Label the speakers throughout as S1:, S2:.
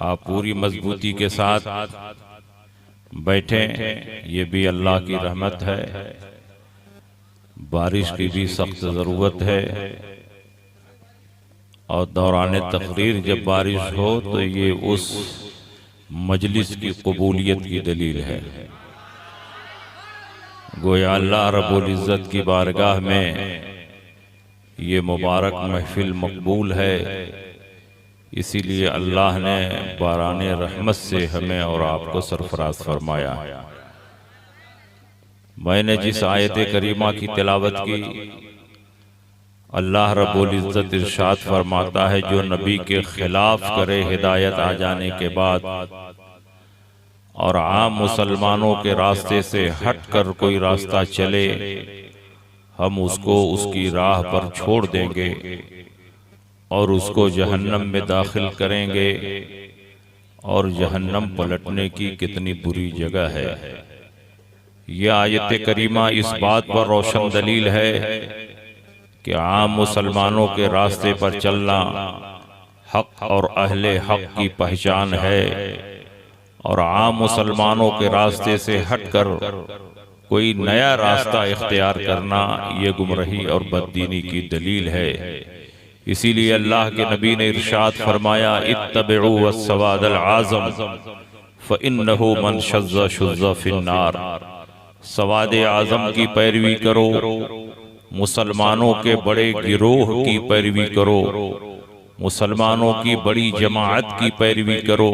S1: आप पूरी मजबूती के साथ बैठें, ये भी अल्लाह की रहमत है। बारिश की भी सख्त ज़रूरत है और दौरान तकरीर जब बारिश हो तो ये उस मजलिस की कबूलियत की दलील है। गोया अल्लाह रब्बुल इज़्ज़त की बारगाह में ये मुबारक महफिल मकबूल है, इसीलिए अल्लाह ने बाराने रहमत से हमें और आपको सरफराज फरमाया। मैंने जिस आयत करीमा की तिलावत की, अल्लाह रब्बुल इज़्ज़त इरशाद फरमाता है, जो नबी के खिलाफ करे हिदायत आ जाने के बाद और आम मुसलमानों के रास्ते से हट कर कोई रास्ता चले, हम उसको उसकी राह पर छोड़ देंगे और उसको जहन्नम में दाखिल करेंगे। और जहन्नम पलटने की कितनी बुरी जगह है। यह आयत करीमा इस बात पर रोशन दलील है कि आम मुसलमानों के रास्ते पर चलना हक और अहले हक की पहचान है, और आम मुसलमानों के रास्ते से हटकर कोई नया रास्ता इख्तियार करना ये गुमराही और बददीनी की दलील है। इसीलिए अल्लाह के नबी ने इरशाद फरमाया, इत्तबिउ वस्सवादल आज़म फ़इन्नहु मन शज़्ज़ शुज़्ज़ फ़िन्नार। सवाद आज़म की पैरवी करो, मुसलमानों के बड़े गिरोह की पैरवी करो, मुसलमानों की बड़ी जमाअत की पैरवी करो।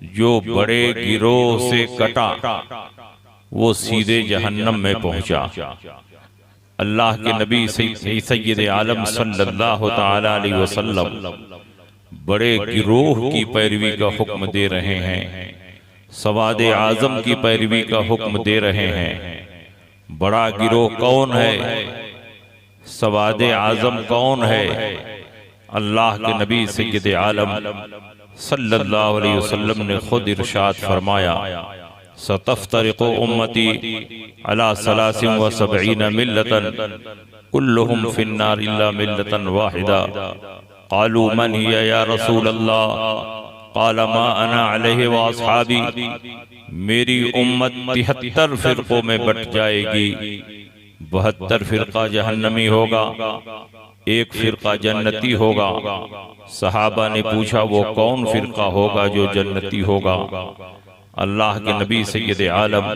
S1: जो बड़े गिरोह से कटा वो सीधे जहन्नम में पहुंचा। अल्लाह के नबी सैयद आलम सल्लल्लाहु तआला अलैहि वसल्लम बड़े गिरोह की पैरवी का हुक्म दे रहे हैं, सवाद आज़म की पैरवी का हुक्म दे रहे हैं। बड़ा गिरोह कौन है, सवाद आज़म कौन है? अल्लाह के नबी सैयद आलम सल्लल्लाहु अलैहि वसल्लम ने खुद इरशाद फरमाया, सतफ्तरिक़ु उम्मती अला सलासिन व सबईन मिल्लतन कुल्लुहुम फिन्नार इल्ला मिल्लतन वाहिदा। क़ालू मन हिया या रसूल अल्लाह? क़ाल मा अना अलैहि व अस्हाबी। मेरी उम्मत 73 फिरकों में बट जाएगी, 72 फिरका जहन्नमी होगा, एक फिरका जन्नती होगा। सहाबा ने पूछा, वो कौन फिरका होगा जो जन्नती होगा? अल्लाह के नबी सैयद आलम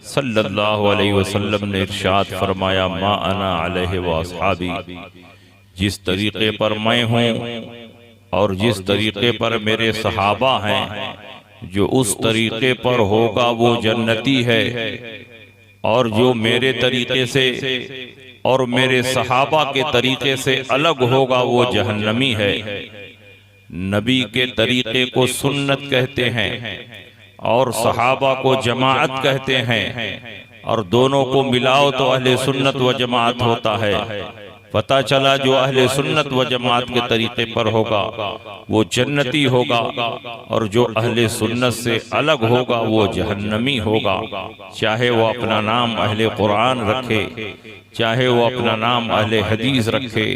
S1: सल्लल्लाहु अलैहि वसल्लम ने इरशाद फरमाया, मा अना अलैहि व अस्हाबी। जिस तरीके पर मैं हूँ और जिस तरीके पर मेरे सहाबा हैं, जो उस तरीके पर होगा वो जन्नती है, और जो मेरे तरीके से और मेरे सहाबा के तरीके से अलग होगा वो जहन्नमी है। नबी के तरीके को सुन्नत कहते हैं और सहाबा को जमाअत कहते हैं, और दोनों को मिलाओ तो अहले सुन्नत व जमाअत होता है। पता चला जो अहले सुन्नत व जमाअत के तरीके पर होगा वो जन्नती होगा, और जो अहले सुन्नत से अलग होगा वो जहन्नमी होगा। चाहे वो अपना नाम अहले कुरान रखे, चाहे वो अपना नाम अहले हदीस रखे,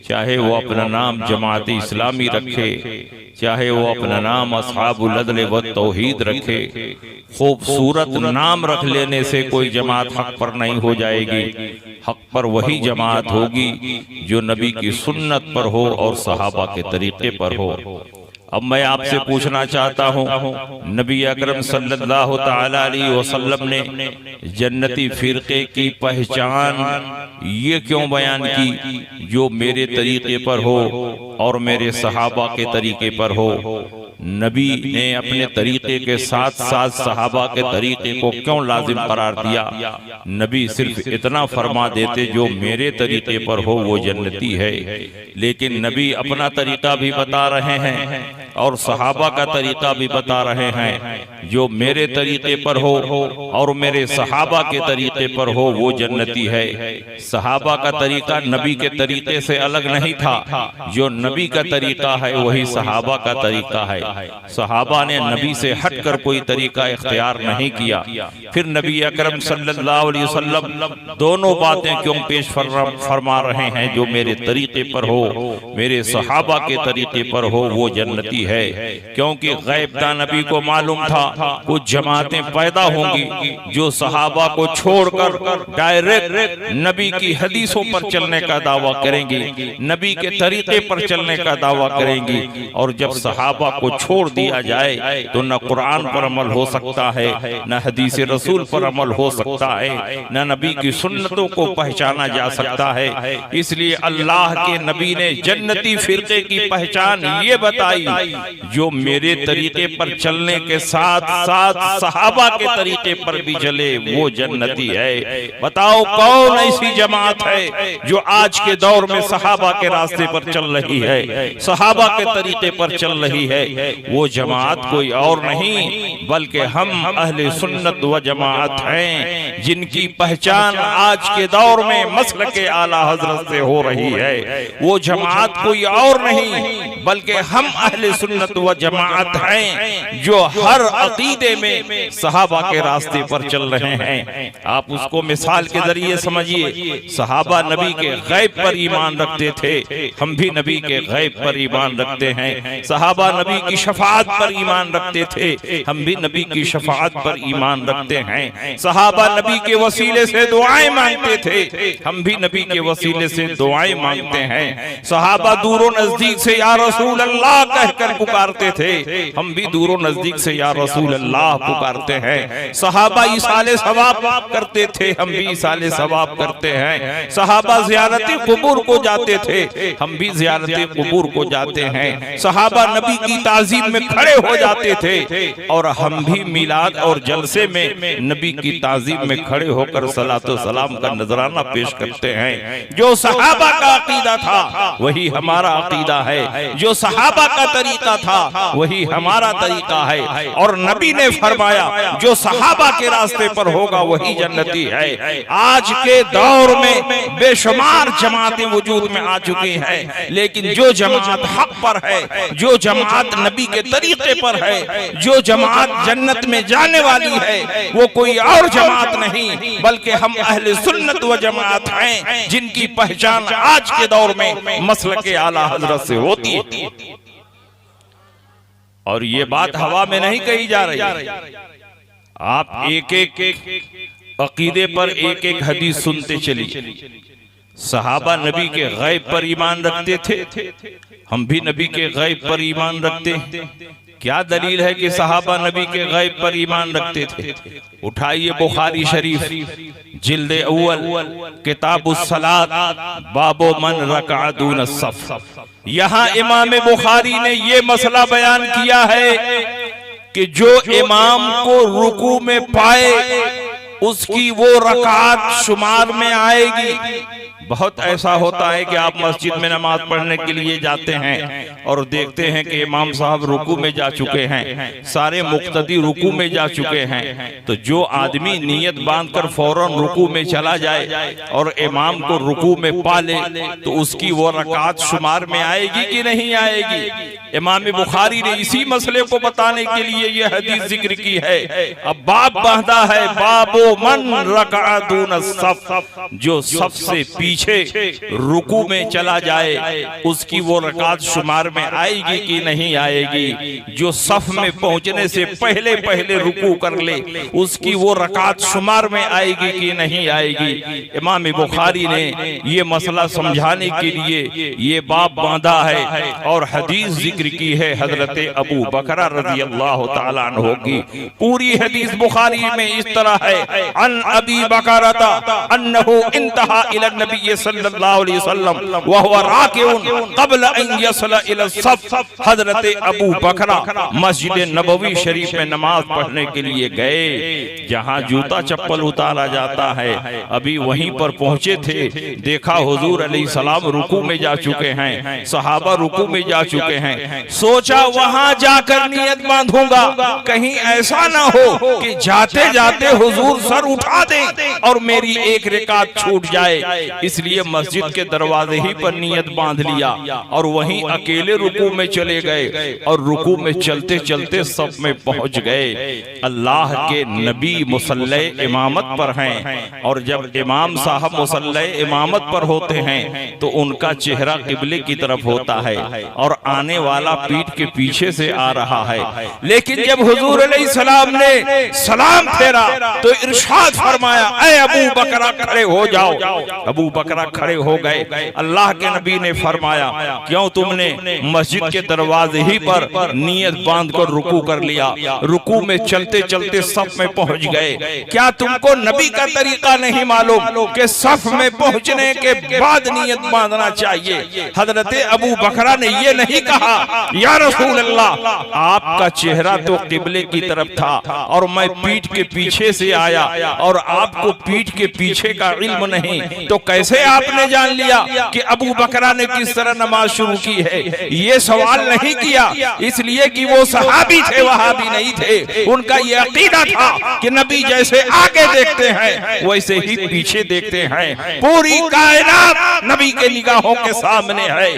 S1: चाहे वो अपना नाम जमात इस्लामी रखे, चाहे वो अपना नाम अस्हाबुल अदल व तौहीद रखे। खूबसूरत नाम रख लेने से कोई जमात हक पर नहीं हो जाएगी। हक पर वही जमात होगी जो नबी की सुन्नत पर हो और सहाबा के तरीके पर हो। अब मैं आपसे पूछना चाहता हूँ, नबी अकरम सल्लल्लाहु तआला अलैहि वसल्लम ने जन्नती फिरके की पहचान ये क्यों बयान की, जो मेरे तरीके पर हो और मेरे सहाबा के तरीके पर हो? नबी ने अपने तरीके के साथ साथ सहाबा के तरीके को क्यों लाजिम करार दिया? नबी सिर्फ इतना फरमा देते, जो मेरे तरीके पर हो वो जन्नती है। लेकिन नबी अपना तरीका भी बता रहे हैं और सहाबा का तरीका भी बता रहे हैं। जो मेरे तरीके पर हो और मेरे सहाबा के तरीके पर हो वो जन्नती है। सहाबा का तरीका नबी के तरीके से अलग नहीं था, जो नबी का तरीका है वही सहाबा का तरीका है। सहाबा ने नबी से हटकर कोई तरीका इख्तियार नहीं किया। फिर नबी अकरम सल्लल्लाहु अलैहि वसल्लम दोनों बातें क्यों पेश फरमा रहे हैं? जो मेरे तरीके पर हो, मेरे सहाबा के तरीके पर हो वो जन्नती है, क्योंकि गैब का नबी को मालूम था कुछ जमातें पैदा होंगी जो सहाबा को छोड़कर डायरेक्ट नबी की हदीसों पर चलने का दावा करेंगी, नबी के तरीके पर चलने का दावा करेंगी। और जब सहाबा को छोड़ दिया जाए तो न कुरान पर अमल हो सकता है, न हदीस रसूल पर अमल हो सकता है, न नबी की सुन्नतों को पहचाना जा सकता है। इसलिए अल्लाह के नबी ने जन्नती फिरके की पहचान ये बताई, जो मेरे तरीके पर चलने के साथ साथ सहाबा के तरीके पर भी चले वो जन्नती है। बताओ कौन ऐसी जमात है जो आज के दौर में सहाबा के रास्ते पर चल रही है, सहाबा के तरीके पर चल रही है? वो जमात कोई और नहीं बल्कि हम अहले सुन्नत व जमात हैं, जिनकी पहचान आज के दौर में मसलक आला हजरत से हो रही है। वो जमात कोई और नहीं बल्कि हम अहले सुन्नत व जमात हैं, जो हर अकीदे में सहाबा के रास्ते पर चल रहे हैं। आप उसको मिसाल के जरिए समझिए। सहाबा नबी के गैब पर ईमान रखते थे, हम भी नबी के गैब पर ईमान रखते हैं। सहाबा नबी की शफाअत पर ईमान रखते थे, हम भी नबी की शफाअत पर ईमान रखते हैं। सहाबा नबी के वसीले से दुआएं मांगते थे, हम भी नबी के वसीले से दुआएं मांगते हैं। सहाबा दूरों नजदीक से या रसूल अल्लाह कहकर पुकारते थे, हम भी दूरों नजदीक से या रसूल अल्लाह पुकारते हैं। सहाबा इसाले सवाब करते थे, हम भी इसाले सवाब करते हैं। सहाबा ज़ियारत कुबूर को जाते थे, हम भी ज़ियारत कुबूर को जाते हैं। सहाबा नबी की ताज़ीम में खड़े हो जाते थे और हम भी मिलाद और जलसे में नबी की ताज़ीम में खड़े होकर सलातो सलाम का नजराना पेश करते हैं। जो सहाबा का अकीदा था वही हमारा अकीदा है, जो सहाबा का तरीका था वही हमारा तरीका है। और नबी ने फरमाया जो सहाबा के रास्ते पर होगा वही जन्नती है। आज के दौर में बेशुमार जमातें वजूद में आ चुकी हैं, लेकिन जो जमात हक पर है, जो जमात नबी के तरीके पर है, जो जमात जन्नत में जाने वाली है, वो कोई और जमात नहीं बल्कि हम अहले सुन्नत व जमात हैं, जिनकी पहचान आज के दौर में मसलक आला हजरत से होती है। और ये बात हवा में नहीं कही जा रही। आप एक एक अकीदे पर एक एक हदीस सुनते चलिए। सहाबा नबी के गैब पर ईमान रखते थे, हम भी नबी के गैब पर ईमान रखते हैं। क्या दलील है कि सहाबा नबी के गैब पर ईमान रखते थे? उठाइए बुखारी शरीफ जिल्द अव्वल किताबुस सलात बाबो मन रका दून सफ। यहाँ इमाम बुखारी ने ये मसला बयान किया है कि जो इमाम को रुकू में पाए उसकी वो रकात शुमार में आएगी। बहुत ऐसा होता है कि आप मस्जिद में नमाज पढ़ने के लिए जाते हैं और देखते हैं कि इमाम साहब रुकू में जा चुके हैं, सारे मुक्तदी रुकू में जा चुके हैं। तो जो आदमी नियत बांधकर फौरन रुकू में चला जाए और इमाम को रुकू में पा ले तो उसकी वो रकात शुमार में आएगी कि नहीं आएगी? इमाम बुखारी ने इसी मसले को बताने के लिए यह हदीस जिक्र की है। अब बाब बांधा है, बाबो मन रका दून सफ, जो सबसे पीछे रुकू में चला जाए उसकी वो रकात शुमार में आएगी कि नहीं आएगी? जो सफ में पहुंचने से पहले पहले रुकू कर ले उसकी वो रकात शुमार में आएगी कि नहीं आएगी? इमाम बुखारी ने ये मसला समझाने के लिए ये बाब बांधा है और हदीस जिक्र की है हजरत अबू बकर रज़ी अल्लाह तआला अन्हु की। पूरी हदीस बुखारी में इस तरह है, अन अबी बकरता अन्नहु इंतहा इला नबी सल्लल्लाहु अलैहि वसल्लम व हुवा राकिउन क़ब्ल अन यसला इला सफ। हजरत अबू बकर मस्जिद नबवी शरीफ में नमाज पढ़ने के लिए गए, जहां जूता चप्पल उतारा जाता है, अभी वहीं पर पहुंचे थे। देखा हुजूर अलैहिस्सलाम रुकू में जा चुके हैं, सहाबा रुकू में जा चुके हैं। सोचा वहां जाकर नियत बांधूंगा, कहीं ऐसा ना हो कि जाते जाते हुजूर सर उठा दें और मेरी एक रकात छूट जाए। इसलिए मस्जिद के दरवाजे ही पर नियत बांध लिया और वहीं अकेले रुकू में चले गए और रुकू में चलते चलते सब में पहुंच गए। अल्लाह के नबी मुसल्ले इमामत पर हैं और जब इमाम साहब मुसल्ले इमामत पर होते हैं तो उनका चेहरा किबले की तरफ होता है और आने वाला पीठ के पीछे से आ रहा है। लेकिन जब हुजूर अलैहिस्सलाम ने सलाम फेरा तो इरशाद फरमाया, ऐ अबू बकरा खड़े हो जाओ। अबू बकरा खड़े हो गए। अल्लाह के नबी ने फरमाया, क्यों तुमने मस्जिद के दरवाजे ही पर नियत बांध कर रुकू कर लिया, रुकू में चलते चलते सफ में पहुंच गए। क्या तुमको नबी का तरीका नहीं मालूम कि सफ में पहुंचने के बाद नियत बांधना चाहिए? हजरत अबू बकरा ने ये नहीं कहा, या रसूल अल्लाह आपका चेहरा तो किबले की तरफ था और मैं पीठ के पीछे से आया और आपको पीठ के पीछे का इल्म नहीं, तो कैसे आपने जान लिया कि अबू बकरा ने किस तरह नमाज शुरू की है? ये सवाल नहीं किया इसलिए कि वो सहाबी थे, वहाबी नहीं थे। उनका ये अकीदा था कि नबी जैसे आगे देखते हैं वैसे ही पीछे देखते हैं। पूरी कायनात नबी के निगाहों के सामने है।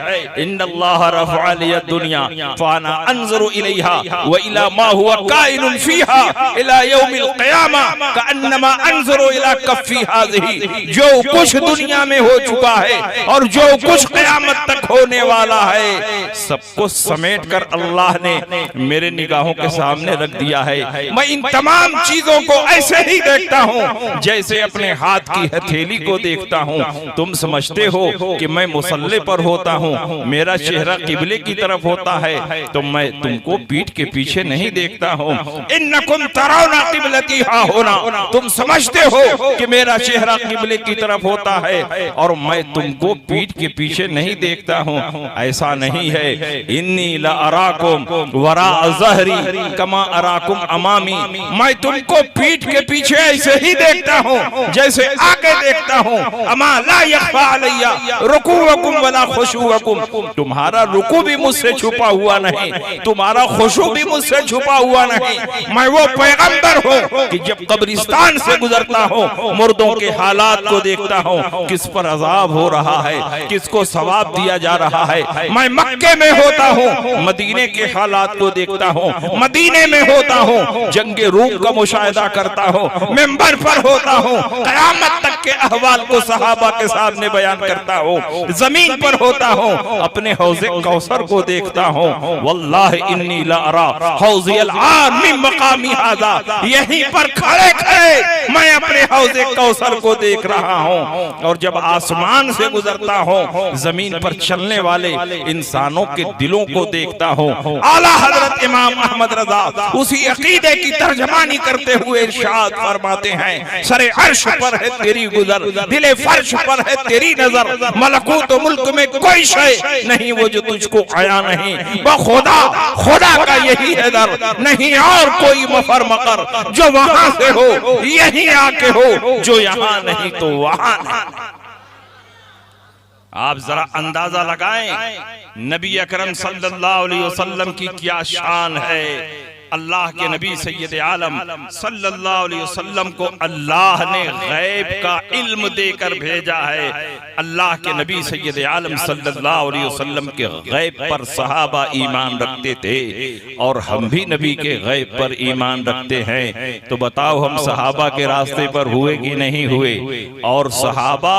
S1: इन्नल्लाह रफ़अ लिय दुनिया फ़अना अंज़ुरु इलैहा व इला मा हुवा काइनुन फ़ीहा इला यौमिल क़ियामा कअन्नमा अंज़ुरु इला कफ़्फ़ी हाज़िही। जो कुछ दुनिया में हो चुका है और जो कुछ क़यामत तक होने वाला है, सबको समेट कर अल्लाह ने मेरे निगाहों के सामने रख दिया है। मैं इन तमाम चीजों को ऐसे ही देखता हूँ जैसे अपने हाथ की हथेली को देखता हूँ। तुम समझते हो कि मैं मुसल्ले पर होता हूँ, मेरा चेहरा किबले की तरफ होता है, तो मैं तुमको पीठ के पीछे नहीं देखता हूँ। इन्नकुम तरौना क़िबलती हा होना, तुम समझते हो कि मेरा चेहरा किबले की तरफ होता है और मैं तुमको पीठ के पीछे नहीं देखता हूँ। ऐसा नहीं है। इन्नी ला अराकुम वरा ज़हरी कमा अराकुम अमामी, मैं तुमको पीठ के पीछे ऐसे ही देखता हूँ जैसे आगे देखता हूँ। अमा ला यख़फ़ा अलैया रुकूअकुम वला खुशूअकुम, तुम्हारा रुकू भी मुझसे छुपा हुआ नहीं, तुम्हारा खुशू भी मुझसे छुपा हुआ नहीं। मैं वो पैगंबर हूँ कि जब कब्रिस्तान से गुजरता हूँ मुर्दों के हालात को देखता हूँ, किस पर अजाब हो रहा है, किसको सवाब दिया जा रहा है। मैं मक्के में होता हूँ, मदीने के हालात को देखता हूँ, मदीने में होता हूँ, जंगे रूम का मुशाहिदा करता हूँ, मिंबर पर होता हूँ, क़यामत तक के अहवाल को सहाबा के सामने बयान करता हूँ, जमीन पर होता हूँ, अपने हौज़े कौसर को देखता हूँ। वल्लाहि इन्नी ला अरा हौज़ियल आन मिन मकामी हाज़ा, यहीं पर खड़े खड़े मैं अपने हौज़े कौसर को देख रहा हूँ। और जब आसमान से गुजरता हूँ, जमीन पर चलने वाले इंसानों के दिलों को देखता हूँ। आला हजरत इमाम अहमद रज़ा उसी अकीदे की तर्जमानी करते हुए इरशाद फरमाते हैं, सरे अर्श पर है तेरी गुजर, दिले फर्श पर है तेरी नजर, मलकूत मुल्क में कोई शय नहीं वो जो तुझको आया नहीं। बखुदा खुदा का यही है दर, नहीं और कोई मफर मकर, जो वहां से हो यहीं आके हो, जो यहाँ नहीं तो वहां नहीं। आप जरा अंदाजा लगाएं नबी अकरम सल्लल्लाहु अलैहि वसल्लम की क्या शान है। अल्लाह के नबी सैयद आलम सल्लल्लाहु अलैहि वसल्लम को अल्लाह ने गैब का इल्म देकर भेजा है। अल्लाह के नबी सैयद आलम सल्लल्लाहु अलैहि वसल्लम के गैब पर सहाबा ईमान रखते थे और हम भी नबी के गैब पर ईमान रखते हैं। तो बताओ हम सहाबा के रास्ते पर हुए कि नहीं हुए? और सहाबा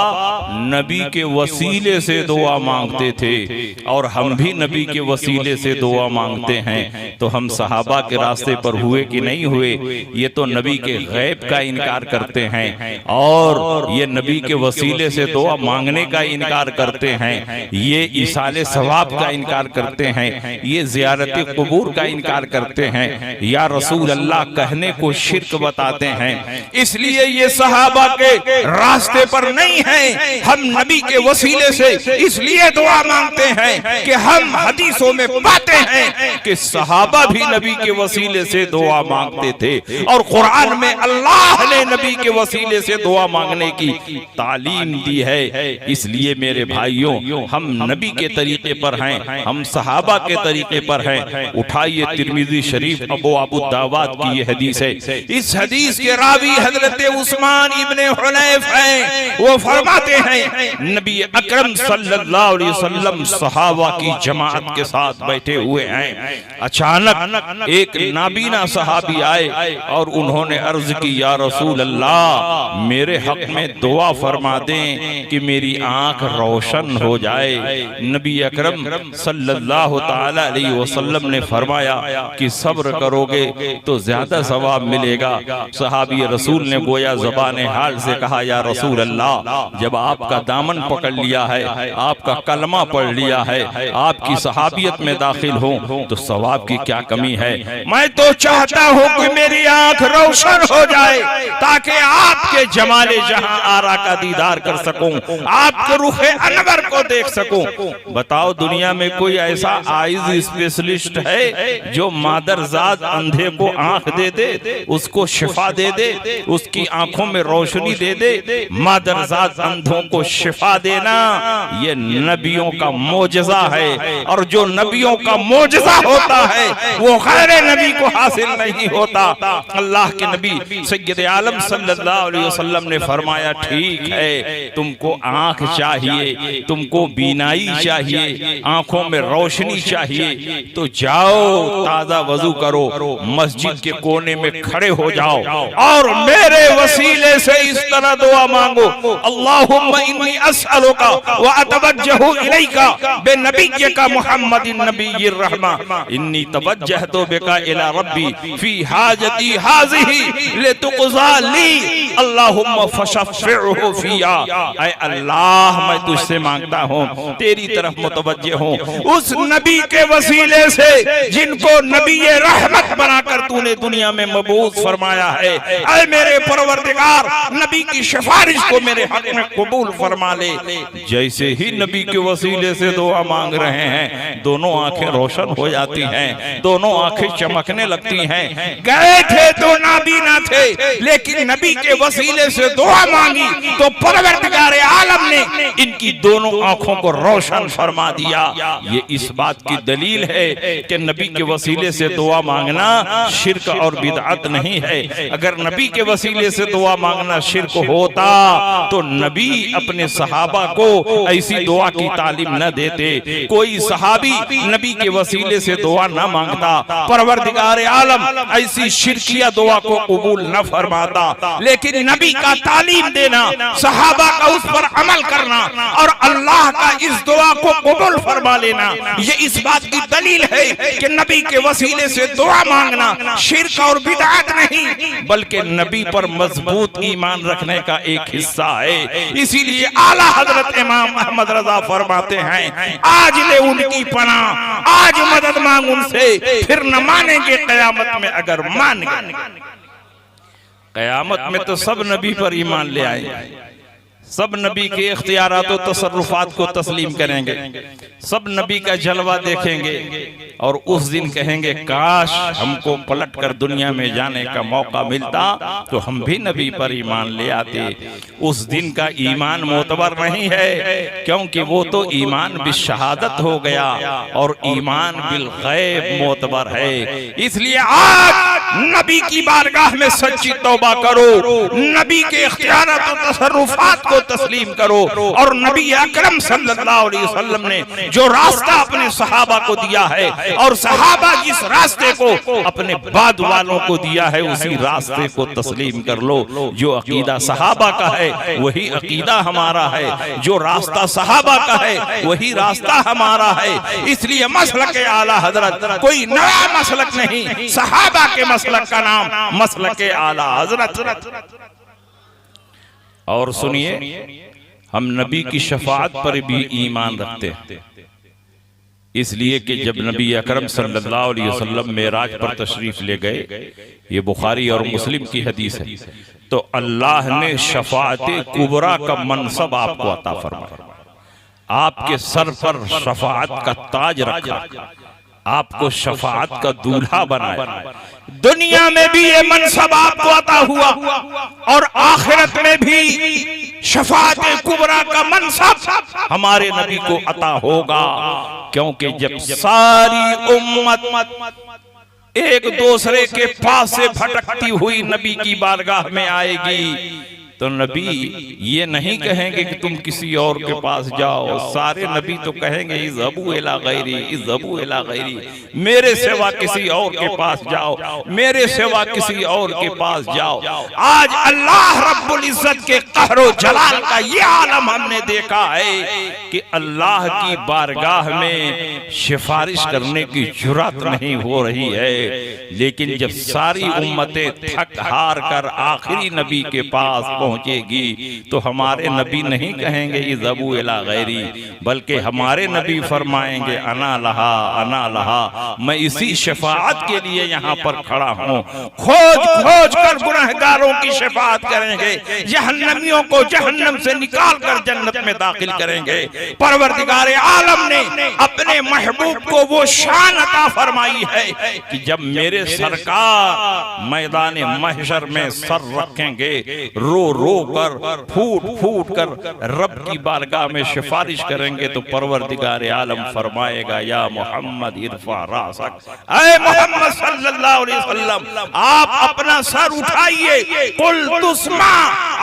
S1: नबी के वसीले से दुआ मांगते थे और हम भी नबी के वसीले से दुआ मांगते हैं। तो हम सहाबा के रास्ते पर हुए कि नहीं हुए? ये तो नबी के गैब का इनकार करते हैं और ये नबी के वसीले से दुआ मांगने का इनकार करते हैं, ये इसाले सवाब का इनकार करते हैं, ये ज़ियारत क़ुबूर का इनकार करते हैं, या रसूल अल्लाह कहने को शिर्क बताते हैं। इसलिए ये सहाबा के रास्ते पर नहीं है। हम नबी के वसीले से इसलिए दुआ मांगते हैं कि हम हदीसों में पाते हैं कि सहाबा भी नबी के वसीले से दुआ मांगते थे और कुरान में अल्लाह ने नबी के वसीले से दुआ मांगने की तालीम दी है। इसलिए मेरे भाइयों, हम नबी के तरीके पर हैं, हम सहाबा के तरीके पर हैं। उठाइए तिरमिज़ी शरीफ अबू दाऊद की ये हदीस है। इस हदीस के रावी हजरत उस्मान इब्ने हुनैफ हैं। वो फरमाते हैं नबी अकरम सल्लल्लाहु अलैहि वसल्लम सहाबा की जमात के साथ बैठे हुए हैं। अचानक एक नाबीना सहाबी आए और उन्होंने अर्ज की, या रसूल अल्लाह, मेरे हक में दुआ फरमा दें कि मेरी आंख रोशन हो जाए। नबी अकरम सल्लल्लाहु ताला अलैहि वसल्लम ने फरमाया कि सब्र करोगे तो ज्यादा सवाब मिलेगा। सहाबी रसूल ने गोया ज़बाने हाल से कहा, या रसूल अल्लाह, जब आपका दामन पकड़ लिया है, आपका कलमा पढ़ लिया है, आपकी सहाबियत में दाखिल हो तो सवाब की क्या कमी है। मैं तो चाहता हूँ कि मेरी आंख रोशन हो जाए ताकि आपके जमाले जहां आरा का दीदार कर सकूं, आपके रुखे अनवर को देख सकूं। बताओ, दुनिया में कोई ऐसा आइज स्पेशलिस्ट है जो मादरजाद अंधे को आंख दे दे, उसको शिफा दे दे, उसकी आंखों में रोशनी दे दे। मादरजाद अंधों को शिफा देना ये नबियों का मोजज़ा है, और जो नबियों का मोजज़ा होता है वो गैर नबी को हासिल नहीं होता। अल्लाह के नबी सय्यद आलम सल्लल्लाहु अलैहि वसल्लम ने फरमाया, ठीक है, तुमको आंख चाहिए, तुमको बीनाई चाहिए, आंखों में रोशनी चाहिए, तो जाओ ताजा वजू करो, मस्जिद के कोने में खड़े हो जाओ और मेरे वसीले से इस तरह दुआ मांगो, अल्लाहुम्मा इन्नी अस्अलुका व अतवज्जहु इलैका बिनबिय्यिका मुहम्मदिन नबिय्यिर रहमा इन्नी तवज्जहतु बिका इला रब्बी फी हाजती हाज़िही लितुक़ज़ा ली अल्लाहुम्मा फशफ़िअहु फिया। ऐ अल्लाह, मैं तुझसे मांगता हूँ, तेरी तरफ मुतवज्जे हूँ, उस नबी के वसीले से जिनको नबी रहमत बनाकर तूने दुनिया में मबूस फरमाया है। ऐ मेरे परवरदिगार, नबी की सिफारिश को मेरे हक में कबूल फरमा ले। जैसे ही नबी के वसीले से दुआ मांग रहे हैं, दोनों आंखें रोशन हो जाती हैं, दोनों आंखें चमकने लगती हैं। गए थे तो नाबीना थे, लेकिन नबी के वसीले से दुआ मांगी तो परवरदिगार आलम ने इनकी दोनों आंखों को रोशन फरमा दिया। ये इस बात की दलील है कि नबी के वसीले से दुआ मांगना शिर्क और बिदअत नहीं है। अगर नबी के वसीले से दुआ मांगना शिर्क होता तो नबी अपने सहाबा को ऐसी दुआ की तालीम न देते। कोई सहाबी नबी के वसीले से दुआ न मांगता, परवरदिगार आलम ऐसी शिर्किया दुआ को कबूल न फरमाता। लेकिन नबी का तालीम देना, सहाबा का उस पर अमल करना और अल्लाह का इस दुआ को कबूल फरमा लेना, ये इस बात की दलील है कि नबी के वसीले से दुआ मांगना शिर्क और बिदअत नहीं, बल्कि नबी पर मजबूत ईमान रखने का एक हिस्सा है। इसीलिए आला हजरत इमाम अहमद रजा फरमाते हैं, आज ले उनकी पनाह, आज मदद मांग उनसे, फिर न मानेंगे कयामत में अगर मान गए। कयामत में तो सब नबी पर ईमान ले आए, सब नबी के इख्तियारात और तसर्रुफात को तस्लीम करेंगे, सब नबी का जलवा देखेंगे और उस दिन कहेंगे, काश हमको पलट कर दुनिया में जाने का मौका मिलता तो हम भी नबी पर ईमान ले आते। उस दिन का ईमान मोतबर नहीं है, क्योंकि वो तो ईमान बिशहादत हो गया और ईमान बिल गैब मोतबर है। इसलिए आज नबी की बारगाह में सच्ची तौबा करो, नबी के इख्तियारात और तसर्रुफात को तस्लीम करो और नबी अकरम सल्लल्लाहु अलैहि वसल्लम ने जो रास्ता अपने सहाबा को दिया है और सहाबा जिस रास्ते को अपने बाद वालों को दिया है, उसी रास्ते को तस्लीम कर लो। जो अकीदा सहाबा का है वही अकीदा हमारा है, जो रास्ता सहाबा का है वही रास्ता हमारा है। इसलिए मसलक आला हजरत कोई नया मसलक नहीं, सहाबा के मसलक का नाम मसलक आला हजरत। और सुनिए, हम नबी की शफाअत पर भी ईमान रखते हैं, इसलिए कि जब नबी अकरम सल्लल्लाहु अलैहि वसल्लम मेराज पर तशरीफ ले गए, ये बुखारी और मुस्लिम की हदीस है, तो अल्लाह ने शफाअते कुबरा का मनसब आपको अता फरमाया, आपके सर पर शफाअत का ताज रखा। आपको शफाअत का दूल्हा बनाया। दुनिया में भी ये मनसब आपको अता हुआ और आखिरत में भी शफाअत कुबरा का मनसब हमारे नबी को अता होगा। क्योंकि जब सारी उम्मत एक दूसरे के पास से भटकती हुई नबी की बारगाह में आएगी तो नबी ये नहीं कहेंगे कि तुम किसी और के पास जाओ। सारे नबी तो कहेंगे इज़्हबू इला गैरी, इज़्हबू इला गैरी, मेरे सिवा किसी और के पास जाओ, मेरे सिवा किसी और के पास जाओ। आज अल्लाह रब्बुल इज्जत के कहरो जलाल का ये आलम हमने देखा है कि अल्लाह की बारगाह में सिफारिश करने की जुर्रत नहीं हो रही है। लेकिन जब सारी उम्मतें थक हार कर आखिरी नबी के पास पहुंचेगी तो हमारे नबी नहीं कहेंगे इज़्हबू इला गैरी, बल्कि हमारे नबी फरमाएंगे अना लहा, अना लहा, मैं इसी शफाअत के लिए यहाँ पर खड़ा हूँ। खोज खोज कर गुनहगारों की शफाअत करेंगे, जहन्नमियों को जहन्नम से निकाल कर जन्नत में दाखिल करेंगे। परवरदिगार आलम ने अपने महबूब को वो शान अता फरमाई है कि जब मेरे सरकार मैदान महशर में सर रखेंगे, रो रो कर फूट फूट कर रब की बारगाह में सिफारिश करेंगे तो परवरदिगार आलम फरमाएगा या मोहम्मद इरफा रासक, ऐ मोहम्मद सल्लल्लाहु अलैहि वसल्लम आप अपना सर उठाइए, कुल तुस्मा,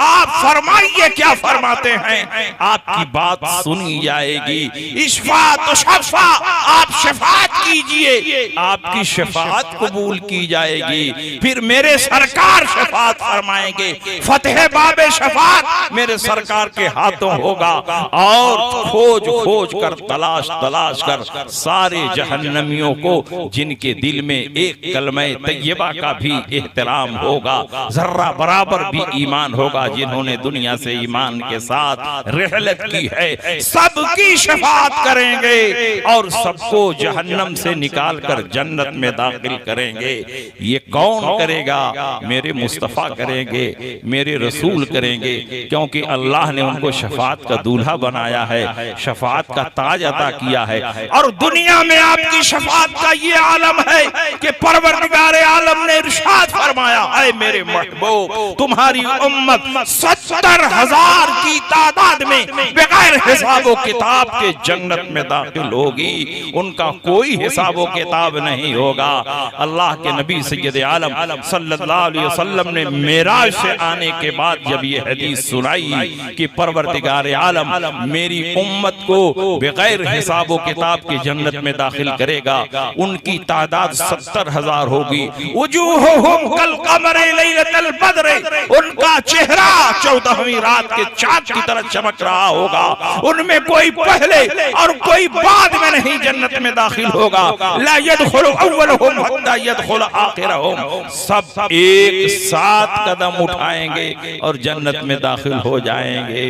S1: आप फरमाइए क्या फरमाते हैं, आपकी बात सुनी जाएगी। इशफा तो शफा, आप शफाअत कीजिए, आपकी शफाअत कबूल की जाएगी। फिर मेरे सरकार शफाअत फरमाएंगे, फतेह बाबे शफाअत मेरे सरकार के हाथों होगा। और खोज खोज कर तलाश तलाश कर सारे जहन्नमियों को जिनके दिल में एक कलमे तैयबा का भी एहतराम होगा, जर्रा बराबर भी ईमान होगा, जिन्होंने दुनिया से ईमान के साथ रहलत की है, सबकी शफाअत करेंगे और सबको जहन्नम से निकाल कर जन्नत में दाखिल करेंगे। ये कौन करेगा? मेरे मुस्तफा करेंगे, मेरे रसूल करेंगे, क्योंकि अल्लाह ने उनको शफाअत का दूल्हा बनाया है, शफाअत का ताज अता किया है। और दुनिया में आपकी शफाअत का ये आलम है कि परवरदिगार आलम ने इरशाद फरमाया, ऐ मेरे महबूब तुम्हारी उम्मत 70,000 की तादाद में बगैर हिसाबो किताब के जन्नत में दाखिल होगी, उनका कोई हिसाबो किताब नहीं होगा। अल्लाह के नबी सैयद आलम सल्लल्लाहु अलैहि वसल्लम ने मेराज से आने के बाद जब ये हदीस सुनाई कि परवरदिगार आलम मेरी उम्मत को बगैर हिसाबो किताब के जन्नत में दाखिल करेगा, उनकी तादाद 70,000 होगी। वजूहुहुम कल कमरे लैलतल बद्र, उनका चेहरा 14वीं रात के चाँद की तरह चमक रहा होगा। उनमें कोई पहले और कोई बाद में नहीं जन्नत में दाखिल होगा। ला यदखुलु अव्वलुहुम हत्ता यदखुल आखिरहुम, सब एक साथ कदम उठाएंगे और जन्नत में दाखिल हो जाएंगे।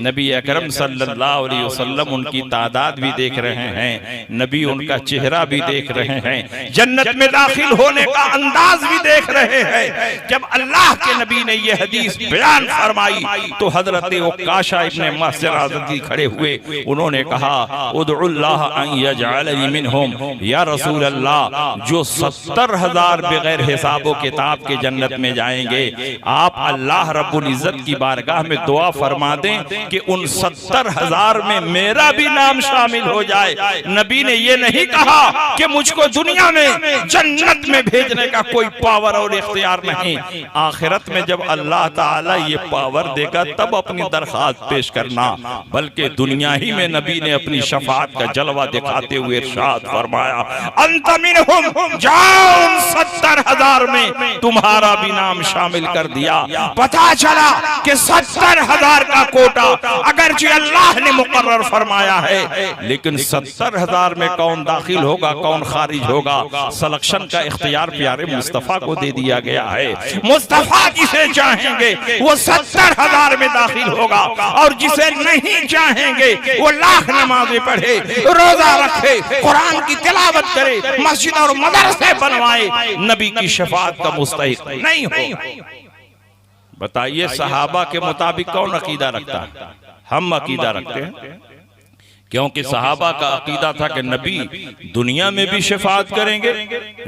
S1: नबी अकरम सल्लल्लाहु अलैहि वसल्लम उनकी तादाद भी देख रहे हैं, नबी उनका चेहरा भी देख रहे हैं, जन्नत में दाखिल होने का अंदाज भी देख रहे हैं। जब अल्लाह के नबी ने यह हदीस बयान फरमाई तो हजरत उक्काशा इब्ने महसन खड़े हुए, उन्होंने कहा उदउल्लाह अन यजअलनी मिनहुम, या रसूल अल्लाह जो 70,000 बगैर हिसाबो किताब के जन्नत में जाएंगे, आप अल्लाह रब्बुल इज्जत की बारगाह में दुआ फरमा दें कि उन 70,000 में मेरा भी नाम शामिल हो जाए। नबी ने ये नहीं कहा कि मुझको दुनिया में जन्नत में भेजने का कोई पावर और इख्तियार नहीं, आखिरत में जब अल्लाह ताला ये पावर देगा तब अपनी दरखास्त पेश करना, बल्कि दुनिया ही में नबी ने अपनी शफाअत का जलवा दिखाते हुए इरशाद फरमाया अंत मिनहुम, जाओ 70,000 में तुम्हारा भी नाम शामिल कर दिया। पता चला कि 70,000 का कोटा अगरचे अल्लाह ने मुकर्रर फरमाया है, लेकिन 70,000 में कौन दाखिल होगा कौन खारिज होगा, सिलेक्शन का इख्तियार प्यारे मुस्तफा को दे दिया गया है। मुस्तफा जिसे चाहेंगे वो 70,000 में दाखिल होगा और जिसे नहीं चाहेंगे वो लाख नमाजें पढ़े, रोजा रखे, कुरान की तिलावत करे, मस्जिद और मदरसे बनवाए, नबी की शफाअत का मुस्तहिक नहीं हो। बताइए सहाबा के मुताबिक कौन अकीदा रखता है? हम अकीदा रखते हैं क्योंकि सहाबा का अकीदा था कि नबी दुनिया में भी शफाअत करेंगे,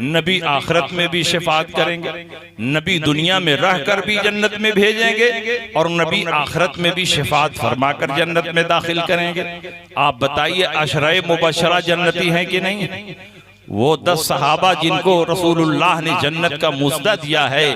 S1: नबी आखिरत में भी शफाअत करेंगे, नबी दुनिया में रहकर भी जन्नत में भेजेंगे और नबी आखिरत में भी शफाअत फरमाकर जन्नत में दाखिल करेंगे। आप बताइए अशराए मुबशरा जन्नती हैं कि नहीं? वो 10 सहाबा जिनको रसूलुल्लाह ने जन्नत का मुस्दा दिया है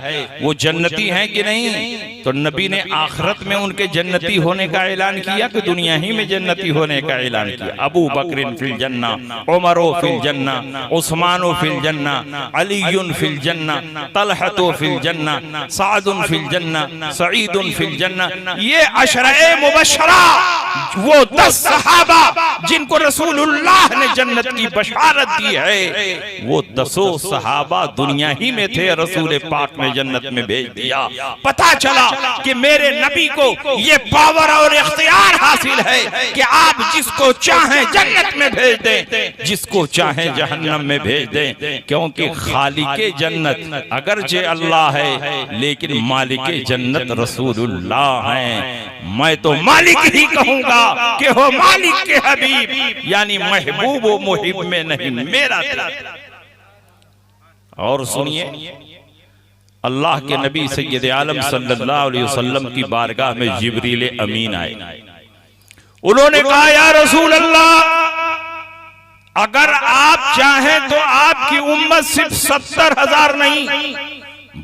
S1: वो जन्नती हैं कि नहीं? तो नबी ने आखिरत में उनके जन्नती होने का ऐलान किया कि दुनिया ही में जन्नती होने का ऐलान किया। अबू बकरिन फिल जन्ना, उमरो फिल जन्ना, उस्मानो फिल जन्ना, अलीयुन फिल जन्ना, तलहतो फिल जन्ना, सादुन फिल जन्ना, सईदुन फिल जन्ना। ये अशराए मुबशरा वो 10 सहाबा जिनको रसूलुल्लाह ने जन्नत की बशारत दी है, वो 10 सहाबा दुनिया ही में थे, रसूल पाक ने जन्नत में भेज दिया। पता चला कि मेरे नबी को ये पावर और इख्तियार हासिल है कि आप जिसको चाहें जन्नत में भेज दें, जिसको चाहें जहन्नम में भेज दें, क्योंकि खालिके जन्नत अगरचे अल्लाह है लेकिन मालिके जन्नत रसूलुल्लाह हैं। मैं तो मालिक ही कहूंगा कि हो मालिक के हबीब, यानी महबूब व मुहिब में नहीं मेरा था। और सुनिए, अल्लाह के नबी सैयद आलम सल्लल्लाहु अलैहि वसल्लम की बारगाह में जिब्रील अमीन आए। उन्होंने कहा या रसूल अल्लाह, अगर आप चाहें तो आपकी उम्मत सिर्फ 70,000 नहीं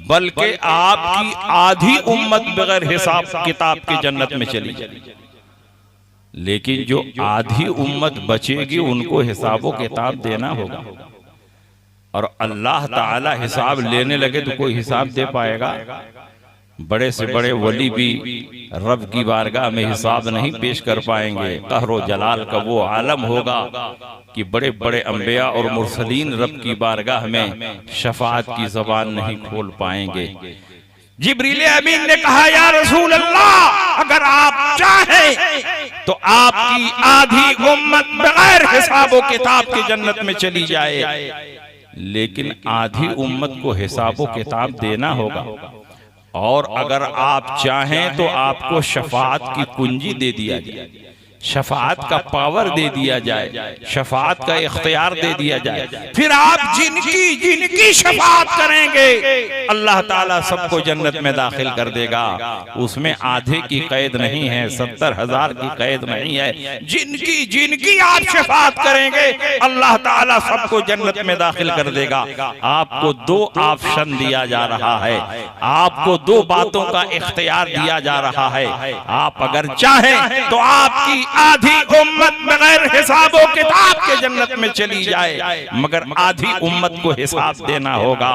S1: बल्कि आपकी आधी उम्मत बगैर हिसाब किताब के जन्नत में चली जाए, लेकिन जो आधी उम्मत बचेगी उनको हिसाबो किताब देना होगा। और अल्लाह ताला हिसाब लेने लगे तो कोई हिसाब दे पाएगा? बड़े से बड़े वली भी रब की बारगाह में हिसाब नहीं पेश कर पाएंगे। कहरो जलाल का वो आलम होगा कि बड़े बड़े अंबिया और मुरसलीन रब की बारगाह में शफाअत की ज़बान नहीं खोल पाएंगे। जिब्रील अमीन ने कहा या रसूल अल्लाह, अगर आप चाहें तो आपकी आधी उम्मत बगैर हिसाब किताब के जन्नत में चली जाए, लेकिन आधी उम्मत को हिसाब किताब देना होगा। और अगर आप चाहें तो आपको शफाअत की कुंजी दे दिया जाए, शफाअत का पावर दे दिया जाए, शफाअत का इख्तियार दे दिया जाए। फिर आप जिनकी शफाअत करेंगे अल्लाह ताला सबको जन्नत में दाखिल कर देगा। उसमें आधे की कैद नहीं है, 70,000 की कैद नहीं है। जिनकी आप शफाअत करेंगे अल्लाह ताला सबको जन्नत में दाखिल कर देगा। आपको 2 ऑप्शन दिया जा रहा है, आपको 2 बातों का इख्तियार दिया जा रहा है। आप अगर चाहें तो आपकी आधी उम्मत बगैर हिसाबो किताब के जन्नत में चली जाए, मगर आधी उम्मत को हिसाब देना होगा।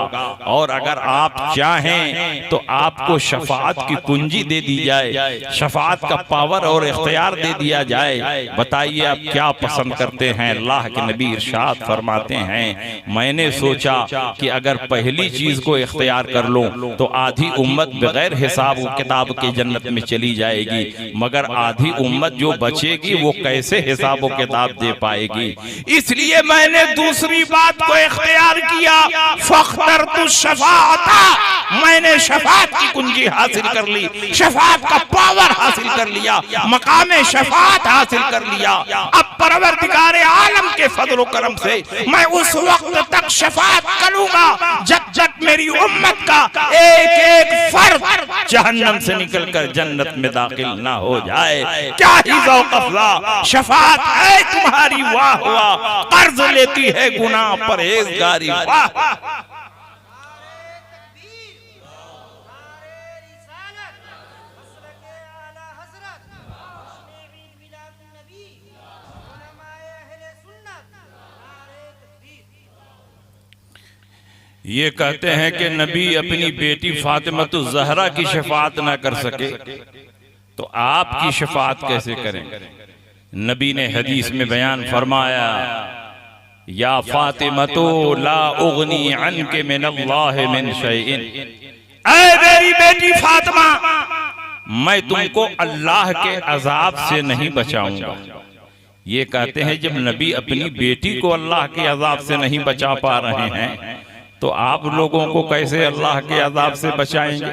S1: और अगर आप चाहें तो आपको शफाअत की कुंजी दे दी जाए, शफाअत का पावर और इख्तियार दे दिया जाए। बताइए आप क्या पसंद करते हैं? अल्लाह के नबी इरशाद फरमाते हैं, मैंने सोचा कि अगर पहली चीज को इख्तियार कर लूं तो आधी उम्मत बगैर हिसाब किताब के जन्नत में चली जाएगी, मगर आधी उम्मत जो बचे वो कैसे हिसाब किताब दे पाएगी। इसलिए मैंने दूसरी बात को इख्तियार किया, फख्तरतु शफाअता, मैंने शफाअत की कुंजी हासिल कर ली, शफाअत का पावर हासिल कर लिया, मकाम शफाअत हासिल कर लिया। अब परवरदिगार आलम के फजल करम से मैं उस वक्त तक शफाअत करूंगा जब तक मेरी उम्मत का एक फर्द जहन्नम से निकलकर जन्नत में दाखिल ना हो जाए। क्या ही ज़ौक़ अफ़ज़ा शफाअत है तुम्हारी, वाह वाह, कर्ज लेती है गुनाह परहेज़गारी, वाह। ये कहते हैं कि नबी अपनी बेटी फातिमतु ज़हरा की शफाअत ना कर सके तो आपकी शफाअत कैसे करें? नबी ने हदीस में बयान फरमाया, या फातिमतु ला उगनी अन्के मिनल्लाहि मिन शैइन, ऐ मेरी बेटी फातिमा, मैं तुमको अल्लाह के अजाब से नहीं बचाऊंगा। ये कहते हैं जब नबी अपनी बेटी को अल्लाह के अजाब से नहीं बचा पा रहे हैं तो आप लोगों को कैसे अल्लाह के अजाब से बचाएंगे?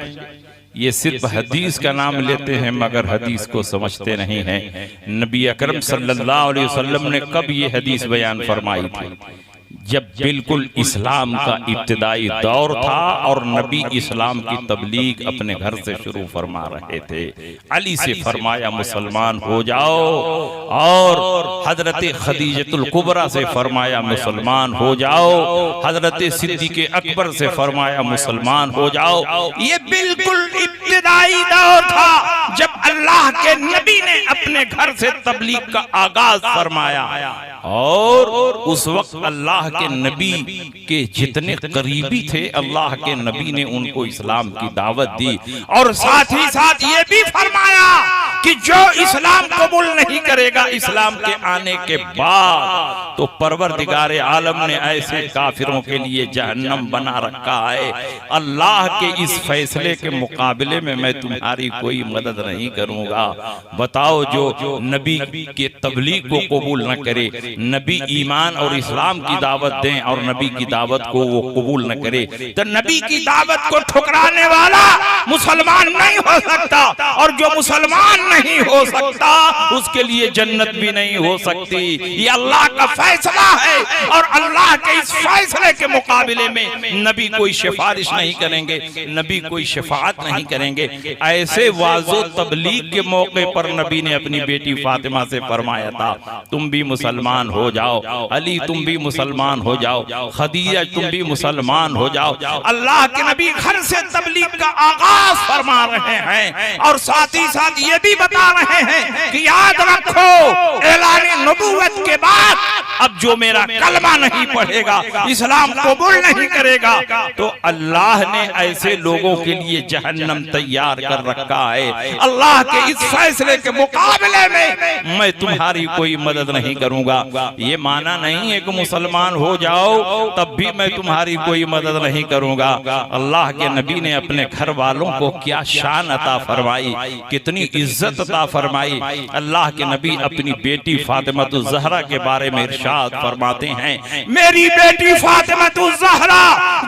S1: ये सिर्फ हदीस का नाम लेते हैं मगर हदीस को समझते नहीं हैं। नबी अकरम सल्लल्लाहु अलैहि वसल्लम ने कब ये हदीस बयान फरमाई थी? जब बिल्कुल इस्लाम का इब्तिदाई दौर था और नबी इस्लाम की तबलीग अपने घर से शुरू फरमा रहे थे। अली से फरमाया मुसलमान हो जाओ, और हजरत खदीजतुल कुबरा से फरमाया मुसलमान हो जाओ, हजरत सिद्दीक़ अकबर से फरमाया मुसलमान हो जाओ। ये बिल्कुल इब्तिदाई दौर था जब अल्लाह के नबी ने अपने घर से तबलीग का आगाज फरमाया, और उस वक्त अल्लाह के नबी के जितने करीबी थे अल्लाह के नबी ने उनको इस्लाम की दावत दी, और साथ ही साथ ये भी फरमाया कि जो इस्लाम कबूल नहीं करेगा इस्लाम के आने के बाद तो परवरदिगार आलम ने ऐसे काफिरों के लिए जहन्नम बना रखा है। अल्लाह के इस फैसले के मुकाबले में मैं तुम्हारी कोई मदद नहीं करूंगा। बताओ, जो नबी के तबलीग को कबूल न करे, नबी ईमान और इस्लाम की दावत दें और नबी की दावत को वो कबूल न करे, तो नबी की दावत को ठुकराने वाला मुसलमान नहीं हो सकता, और जो मुसलमान नहीं हो सकता उसके लिए जन्नत भी नहीं हो सकती। ये अल्लाह का फैसला है, और अल्लाह के इस फैसले के मुकाबले में नबी कोई सिफारिश नहीं करेंगे, नबी कोई शफाअत नहीं करेंगे। ऐसे वाज़ो तबलीग के मौके पर नबी ने अपनी बेटी फातिमा से फरमाया था, तुम भी मुसलमान हो जाओ, अली तुम भी मुसलमान हो जाओ, खदीजा तुम भी मुसलमान हो जाओ। अल्लाह के नबी घर से तबलीग का आगाज फरमा रहे हैं, और साथ ही साथ ये भी बता रहे हैं कि याद रखो, ऐलान नबूवत के बाद अब जो मेरा कलमा नहीं पढ़ेगा, इस्लाम कबूल नहीं करेगा, तो अल्लाह ने ऐसे लोगों के लिए जहन्नम तैयार कर रखा है। अल्लाह के इस फैसले के मुकाबले में मैं तुम्हारी कोई मदद नहीं करूंगा। ये माना नहीं है कि मुसलमान हो जाओ तब भी मैं तुम्हारी कोई मदद नहीं करूंगा। अल्लाह के नबी ने अपने घर वालों को क्या शान अता फरमाई, कितनी इज्जत अता फरमाई। अल्लाह के नबी अपनी बेटी फातिमा ज़हरा के बारे में इरशाद फरमाते हैं, मेरी बेटी फातिमा ज़हरा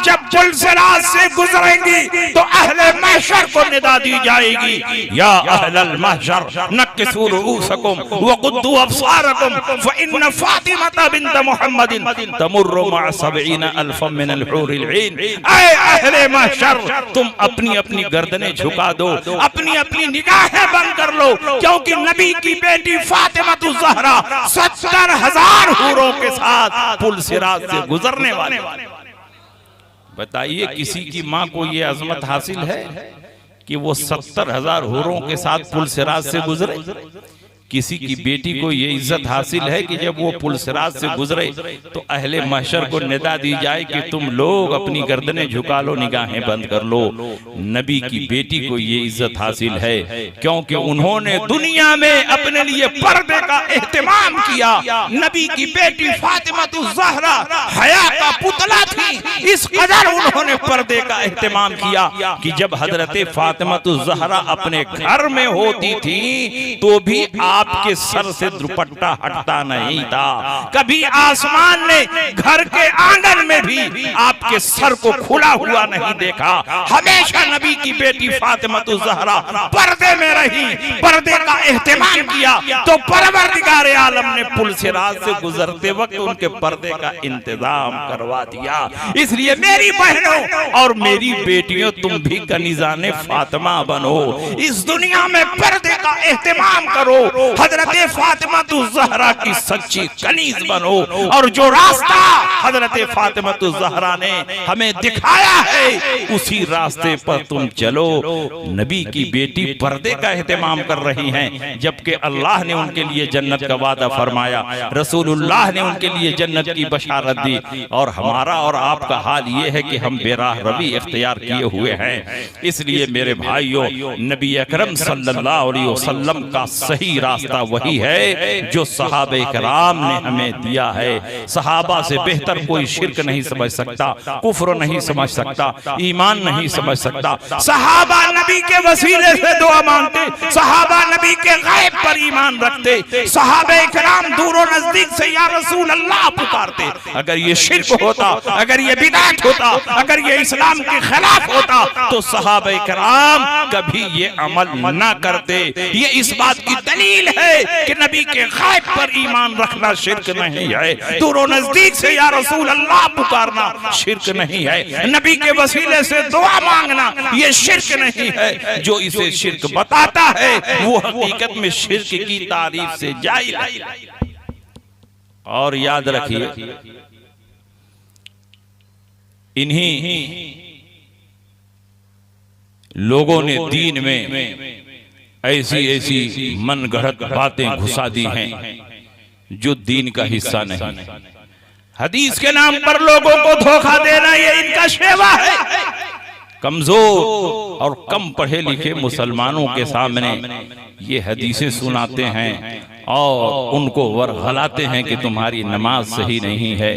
S1: जब पुलसिरात से गुजरेंगी तो अहले महशर को निदा दी जाएगी, या अहलल महशर नक्किसू रुऊसकुम व गुद्दू अब्सारकुम फइन्न फातिमा बिन्त मुहम्मदिन तमुर्रु मअ 70 अल्फम मिनल हूरिल ईन। ऐ अहले महशर, तुम अपनी अपनी गर्दनें झुका दो, अपनी अपनी निगाहें बंद कर लो, क्योंकि नबी की बेटी फातिमा ज़हरा 70,000 हूरों के साथ पुलसिरात से गुजरने वाले। बताइए, किसी की माँ को ये अजमत हासिल है कि वो 70,000 हूरों के साथ पुलसिरात से गुजरे? किसी की बेटी को ये इज्जत हासिल है कि जब वो पुलसिरात से गुजरे तो अहले महशर को निदा दी जाए कि तुम लोग अपनी गर्दनें झुका लो, निगाहें बंद कर लो। नबी की बेटी को ये इज्जत हासिल है क्योंकि उन्होंने दुनिया में अपने लिए पर्दे का एहतमाम किया। नबी की बेटी फातिमा ज़हरा हया का पुतला थी, इस कदर उन्होंने पर्दे का एहतमाम किया कि जब हजरत फातिमा ज़हरा अपने घर में होती थी तो भी आपके सर से दुपट्टा हटता नहीं था। कभी आसमान ने घर के आंगन में भी आपके सर को खुला हुआ नहीं देखा। हमेशा नबी की बेटी फातिमा ज़हरा पर्दे में रही, पर्दे का एहतमाम किया, तो परवरदिगार आलम ने पुलसिरात से गुजरते वक्त उनके पर्दे का इंतजाम करवा दिया। इसलिए मेरी बहनों और मेरी बेटियों, तुम भी कनीज़ाने फातिमा बनो, इस दुनिया में पर्दे का एहतमाम करो, हजरत फातिमा ज़हरा की सच्ची कनीज बनो, और जो रास्ता हजरत फातिमा ज़हरा ने हमें दिखाया है उसी रास्ते पर तुम चलो। नबी की बेटी पर्दे का एहतमाम कर रही हैं, जबकि अल्लाह ने उनके लिए जन्नत का वादा फरमाया, रसूलुल्लाह ने उनके लिए जन्नत की बशारत दी, और हमारा और आपका हाल ये है कि हम बेराह रवी इख्तियार किए हुए हैं। इसलिए मेरे भाइयों, नबी अकरम सल्लल्लाहु अलैहि वसल्लम का सही रास्ता रास्ता वही है जो सहाबे कराम ने हमें दिया है। सहाबा से बेहतर कोई शिर्क नहीं समझ सकता, कुफ्र नहीं समझ सकता, ईमान नहीं समझ सकता। सहाबा नबी के वसीले से दुआ मांगते, सहाबा नबी के गैब पर ईमान रखते, सहाबे कराम दूर नजदीक से या रसूल अल्लाह पुकारते। अगर ये शिर्क होता, अगर ये बिदअत होता, अगर ये इस्लाम के खिलाफ होता तो सहाबा कराम कभी ये अमल ना करते। ये इस बात की दलील है कि नबी के गैब पर ईमान रखना शिर्क नहीं है, दूर नजदीक से या रसूल अल्लाह पुकारना शिर्क नहीं है, नबी के वसीले से दुआ मांगना ये शिर्क नहीं है। जो इसे शिर्क बताता है वो हकीकत में शिर्क की तारीफ से जाहिल है। और याद रखिए, इन्हीं लोगों ने दीन में ऐसी ऐसी मन गढ़ंत बातें घुसा दी हैं जो दीन का हिस्सा नहीं। हदीस के नाम पर लोगों को धोखा देना ये इनका शेवा है। कमजोर और कम पढ़े लिखे मुसलमानों के सामने ये हदीसें सुनाते हैं और उनको वरगलाते हैं कि तुम्हारी नमाज सही नहीं है,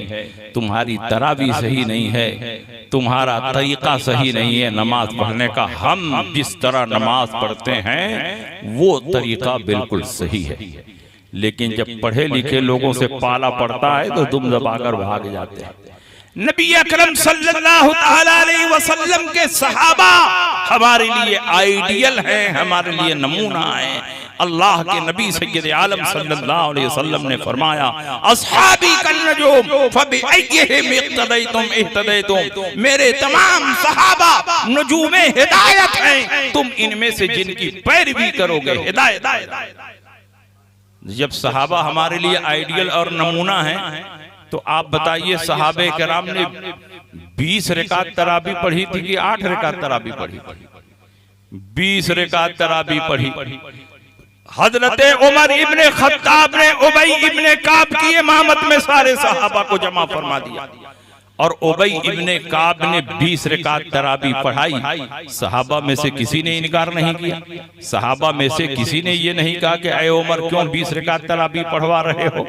S1: तुम्हारी तरावी सही नहीं है, तुम्हारा तरीका सही नहीं है नमाज पढ़ने का। हम जिस तरह नमाज पढ़ते हैं वो तरीका बिल्कुल सही है, लेकिन जब पढ़े लिखे लोगों से पाला पड़ता है तो दुम दबाकर भाग जाते हैं। नबी अकरम सल्लल्लाहु अलैहि वसल्लम के सहाबा हमारे लिए आइडियल हैं, हमारे लिए नमूना है। अल्लाह के नबी सय्यद आलम सल्लल्लाहु अलैहि वसल्लम ने फरमाया, अस्हाबी कन्नजुम फबिअय्यिहिम इक्तदैतुम इहतदैतुम। मेरे तमाम सहाबा नजूमे हिदायत हैं, तुम इनमें से जिनकी पैरवी करोगे हिदायत। जब सहाबा हमारे लिए आइडियल और नमूना है तो आप बताइए सहाबे कराम ने 20 रकात तरावी पढ़ी थी कि 8 रकात तरावी पढ़ी? 20 रकात तरावी पढ़ी। हजरत उमर इब्ने खत्ताब ने उबई इब्ने काब की इमामत में सारे सहाबा को जमा फरमा दिया और उबई इब्ने काब ने 20 रकात तरावी पढ़ाई। सहाबा में से किसी ने इनकार नहीं किया, सहाबा में से किसी ने ये नहीं कहा कि ऐ उमर क्यों 20 रकात तरावी पढ़वा रहे हो।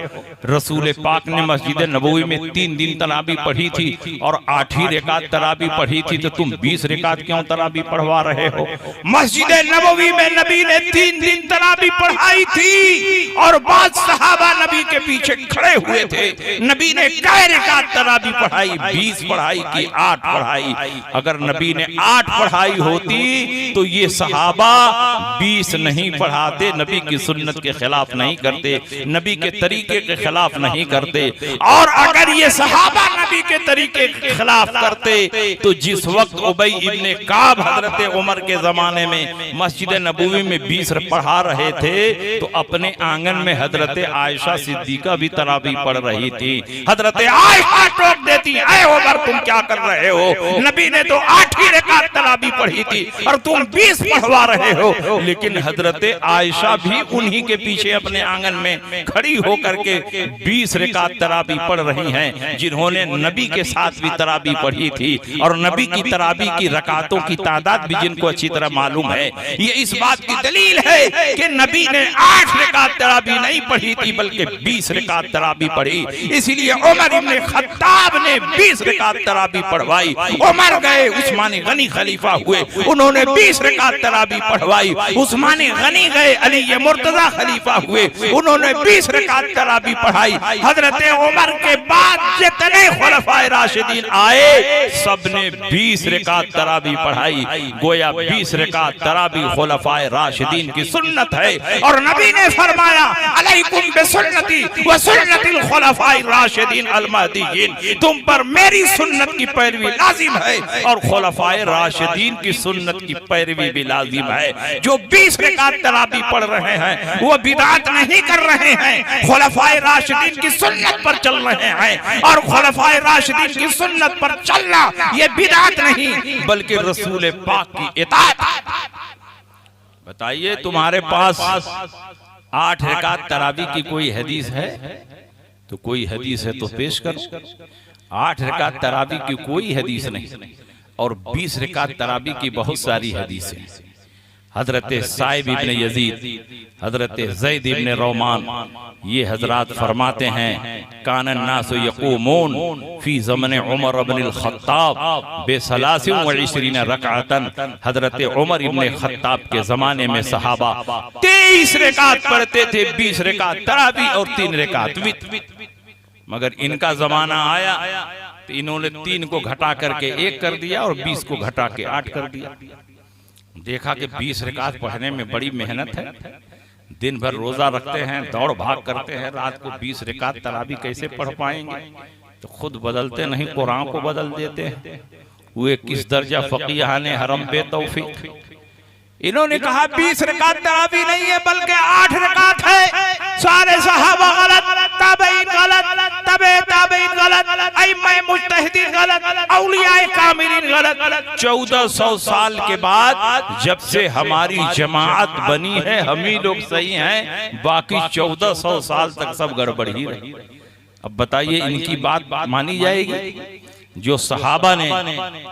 S1: रसूल पाक ने मस्जिद नबवी में 3 दिन तरावी पढ़ी थी और 8 रकात तरावी पढ़ी थी, तो तुम 20 रकात क्यों तरावी पढ़वा रहे हो। मस्जिद नबवी में नबी ने 3 दिन तरावी पढ़ाई थी और बाद सहाबा नबी के पीछे खड़े हुए थे। नबी ने कै रकात तरावी पढ़ाई? 20 पढ़ाई की 8 पढ़ाई। अगर नबी ने 8 पढ़ाई होती तो ये सहाबा 20 नहीं पढ़ाते, नबी की सुन्नत के खिलाफ नहीं करते, नबी के तरीके के खिलाफ नहीं करते। और अगर ये सहाबा नबी के तरीके के खिलाफ करते तो जिस वक्त उबई इब्ने काब हजरत उमर के जमाने में मस्जिद नबवी में 20 पढ़ा रहे थे तो अपने आंगन में हजरत आयशा सिद्दीका भी तरावी पढ़ रही थी। हजरत आयशा टोक देती, ऐ उमर तुम क्या कर रहे हो, नबी ने तो 8 ही रकात तरावी पढ़ी थी और तुम 20 पढ़वा रहे हो। लेकिन हजरत आयशा भी उन्हीं के पीछे अपने आंगन में खड़ी होकर के 20 रकात तरावी पढ़ रही हैं, जिन्होंने नबी के साथ भी तरावी पढ़ी थी और नबी की तरावी की रकातों की तादाद भी जिनको अच्छी तरह मालूम है। ये इस बात की दलील है कि नबी ने 8 रकात तरावी नहीं पढ़ी थी बल्कि 20 रकात तरावी पढ़ी। इसीलिए उमर इब्ने खत्ताब ने 20 रकात तरावी पढ़वाई। उमर गए, उस्मानी गनी खलीफा हुए, उन्होंने 20 रकात तरावी पढ़वाई। उस्मानी गनी गए, अली मुर्तजा खलीफा हुए, उन्होंने 20 रकात तरावी पढ़ाई। हजरत उमर के बाद जितने खुलफाए राशिदीन आए सबने 20 रकात तरावी पढ़ाई। गोया 20 रकात तरावी खुलफाए राशिदीन की सुन्नत है और नबी ने फरमाया, अलैकुम बिसुन्नती व सुन्नतिल खुलफाए राशिदीन अल महदीयीन, तुम पर मेरी सुन्नत की पैरवी लाजिम है और खुलफाए राशिदीन की सुन्नत की पैरवी भी लाजिम है। जो 20 रकात तरावी पढ़ रहे हैं वो बिदअत नहीं कर रहे हैं, खुलफाए राशिदीन की सुन्नत पर चल रहे हैं और खुलफाए राशिदीन की सुन्नत पर चलना ये बिदअत नहीं बल्कि रसूल पाक की इताअत। बताइए तुम्हारे पास 8 रकात तरावी की कोई हदीस है? तो कोई हदीस है तो पेश करो। 8 रकात तरावी की कोई हदीस नहीं और 20 रकात तरावी की बहुत सारी हदीसें। हजरत साइब इब्न यजीद, हजरत ज़ैद इब्न रोमान, ये हजरात फरमाते हैं कानन नासु यक़ूमून फी ज़मन उमर इब्न ख़त्ताब बेसलासिन व इशरीन रकअतन। हजरत उमर इब्न ख़त्ताब के ज़माने में सहाबा 23 रकात पढ़ते थे, 20 रकात तरावी और 3 रकात वित्र। मगर इनका ज़माना आया तो इन्होंने 3 को घटा करके 1 कर दिया और 20 को घटा के 8 कर दिया। देखा कि 20 रकात पढ़ने में बड़ी मेहनत है, दिन भर रोजा रखते हैं, दौड़ भाग करते हैं, रात को 20 रकात तरावी कैसे पढ़ पाएंगे। तो खुद बदलते नहीं, कुरान को बदल देते हैं। हुए किस दर्जा फकीहाने हरम बेतौफीक। इन्होंने कहा 20 रकात तरावी नहीं है बल्कि 8 रकात है। सारे सहाबा गलत, ताबईन गलत, तबे ताबईन गलत, अइम्मा मुज्तहिदीन गलत, औलियाए कामिलीन गलत। 1400 साल के बाद जब से हमारी जमात बनी है हम ही लोग सही हैं, बाकी 1400 साल तक सब गड़बड़ ही रही। अब बताइए इनकी बात मानी जाएगी? जो सहाबा ने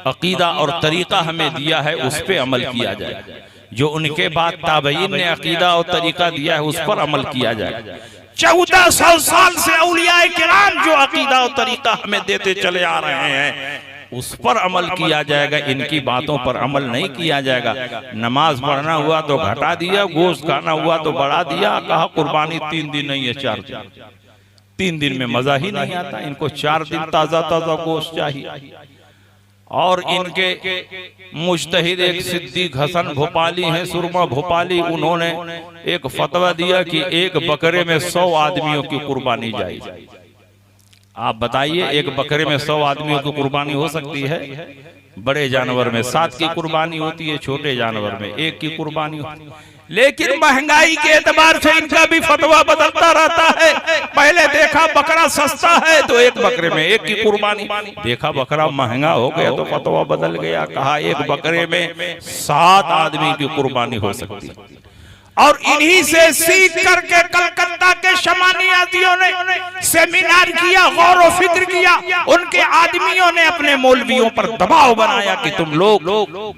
S1: अकीदा और तरीका हमें दिया है उस पे अमल किया जाए, जो उनके बाद ताबईन ने अकीदा और तरीका दिया है उस पर अमल किया जाए। 1400 साल से औलियाए किराम जो अकीदा और तरीका हमें देते चले आ रहे हैं उस पर अमल किया जाएगा, इनकी बातों पर अमल नहीं किया जाएगा। नमाज पढ़ना हुआ तो घटा दिया, गोश्त खाना हुआ तो बढ़ा दिया, कहा कुर्बानी 3 दिन नहीं है 4 दिन। 3 दिन में मजा ही नहीं आता, इनको 4 दिन ताजा ताजा गोश्त चाहिए। और इनके मुज्तहिद एक सिद्दीक हसन भोपाली हैं, सुरमा भोपाली, उन्होंने एक फतवा दिया कि एक बकरे में 100 आदमियों की कुर्बानी जायज। आप बताइए एक बकरे में 100 आदमियों की कुर्बानी हो सकती है? बड़े जानवर में 7 की कुर्बानी होती है, छोटे जानवर में 1 की कुर्बानी होती है। लेकिन महंगाई के एतबार से इनका भी फतवा बदलता रहता है। पहले देखा बकरा सस्ता है तो 1 बकरे में 1 की कुर्बानी, देखा बकरा महंगा हो गया तो फतवा बदल गया, कहा 1 बकरे में 7 आदमी की कुर्बानी हो सकती है। और इन्हीं से सीख करके कलकत्ता के शमानियातियों ने सेमिनार किया, गौर व फिक्र किया। उनके आदमियों ने अपने मौलवियों पर दबाव बनाया कि तुम लोग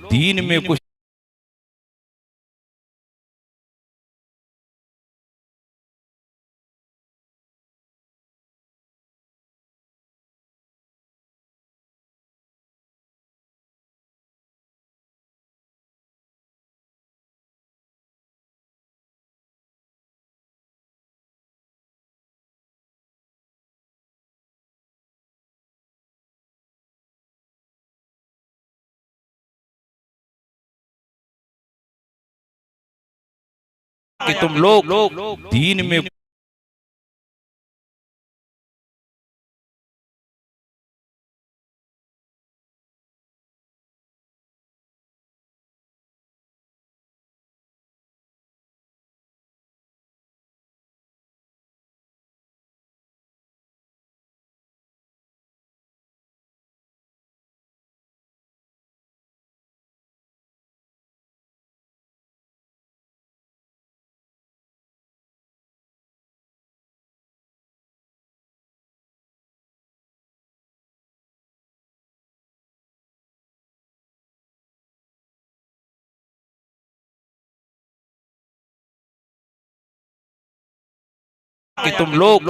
S1: दीन में कुछ कि तुम लोग दीन में कि तुम लोग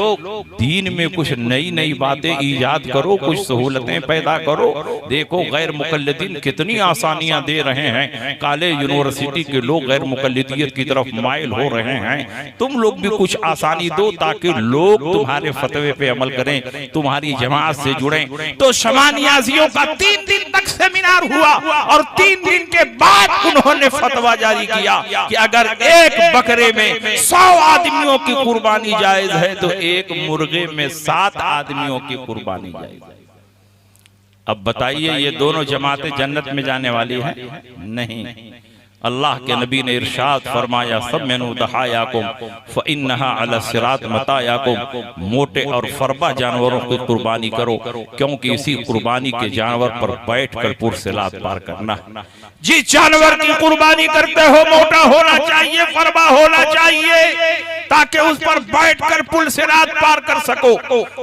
S1: दीन में कुछ नई नई बातें ईजाद करो, कुछ सहूलतें पैदा करो। देखो गैर मुकल्लिदीन कितनी आसानियां दे रहे हैं, कॉलेज यूनिवर्सिटी के लोग गैर मुकल्लिदियत की तरफ माइल हो रहे हैं। तुम लोग भी कुछ आसानी दो ताकि लोग तुम्हारे फतवे पे अमल करें, तुम्हारी जमात से जुड़ें। तो शमानियाजियों का 3 दिन तक सेमिनार हुआ और 3 दिन के बाद उन्होंने फतवा जारी किया कि अगर 1 बकरे में 100 आदमियों की कुर्बानी जायज है तो 1 मुर्गे में 7 आदमियों की कुर्बानी जायज। अब बताइए ये दोनों जमातें जन्नत में जाने वाली हैं? नहीं। अल्लाह के नबी ने इरशाद फरमाया समेनु दहायाकुम फइन्नहा अला सिरात मतायाकुम, मोटे और फरबा जानवरों की कुर्बानी करो क्योंकि इसी कुर्बानी के जानवर पर बैठकर पुरसिरात पार करना। जिस जानवर की कुर्बानी करते हो मोटा होना चाहिए, फरबा होना चाहिए। ताकि उस पर बैठकर पुल सिरात पार कर सको।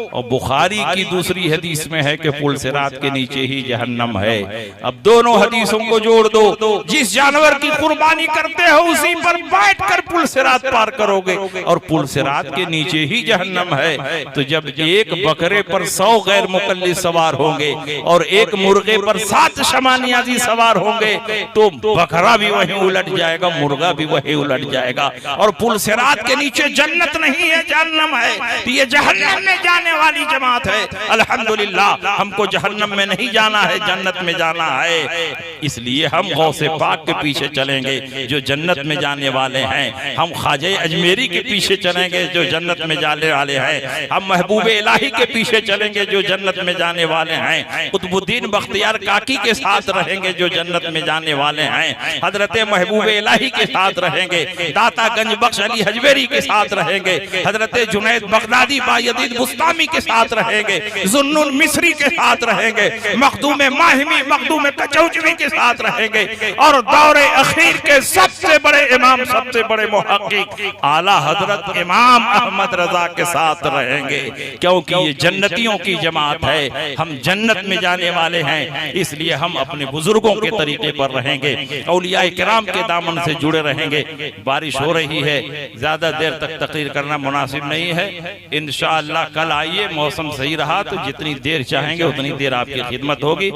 S1: और बुखारी की दूसरी हदीस में है कि पुल सिरात के नीचे ही जहन्नम है। अब दोनों हदीसों को जोड़ दो, जिस जानवर की कुर्बानी करते हो उसी पर बैठकर पुल सिरात पार करोगे और पुल सिरात के नीचे ही जहन्नम है। तो जब एक बकरे पर 100 गैर मुकल्लिफ सवार होंगे और एक मुर्गे पर 7 शमानियाजी सवार होंगे तो बकरा भी वहीं उलट जाएगा, मुर्गा भी वहीं उलट जाएगा। और पुल सिरात के नीचे जन्नत नहीं है, जहन्नम है। तो ये जहन्नम में जाने वाली जमात है। अल्हम्दुलिल्लाह हमको जहन्नम में नहीं जाना है, जन्नत में जाना है। इसलिए हम गौसे पाक के पीछे चलेंगे जो जन्नत में जाने वाले हैं। हम ख्वाजा अजमेरी के पीछे चलेंगे जो जन्नत में जाने वाले हैं। हम महबूब इलाही के पीछे चलेंगे जो जन्नत में जाने वाले हैं। कुतुबुद्दीन बख्तियार काकी के साथ रहेंगे जो जन्नत में जाने वाले हैं। हजरत महबूब इलाही के साथ रहेंगे। दाता गंज बख्श अली हजवेरी के साथ रहेंगे। हजरत जुनैद बगदादी बायजीद बुस्तामी के साथ रहेंगे। जुन्नुन मिस्री के साथ रहेंगे। मखदूम माहिमी मखदूम कचौचवी के साथ रहेंगे। और दौरे अखीर के सबसे बड़े इमाम, सबसे बड़े मुहक्किक आला हजरत इमाम अहमद रजा के साथ रहेंगे। क्योंकि ये जन्नतियों की जमात है, हम जन्नत में जाने वाले हैं। इसलिए हम अपने बुजुर्गों के तरीके पर रहेंगे, औलिया किराम के दामन से जुड़े रहेंगे। बारिश हो रही है, ज्यादा देर तक तकरीर करना मुनासिब नहीं है। इंशाअल्लाह कल आइए, मौसम सही रहा तो जितनी देर चाहेंगे उतनी देर आपकी खिदमत होगी।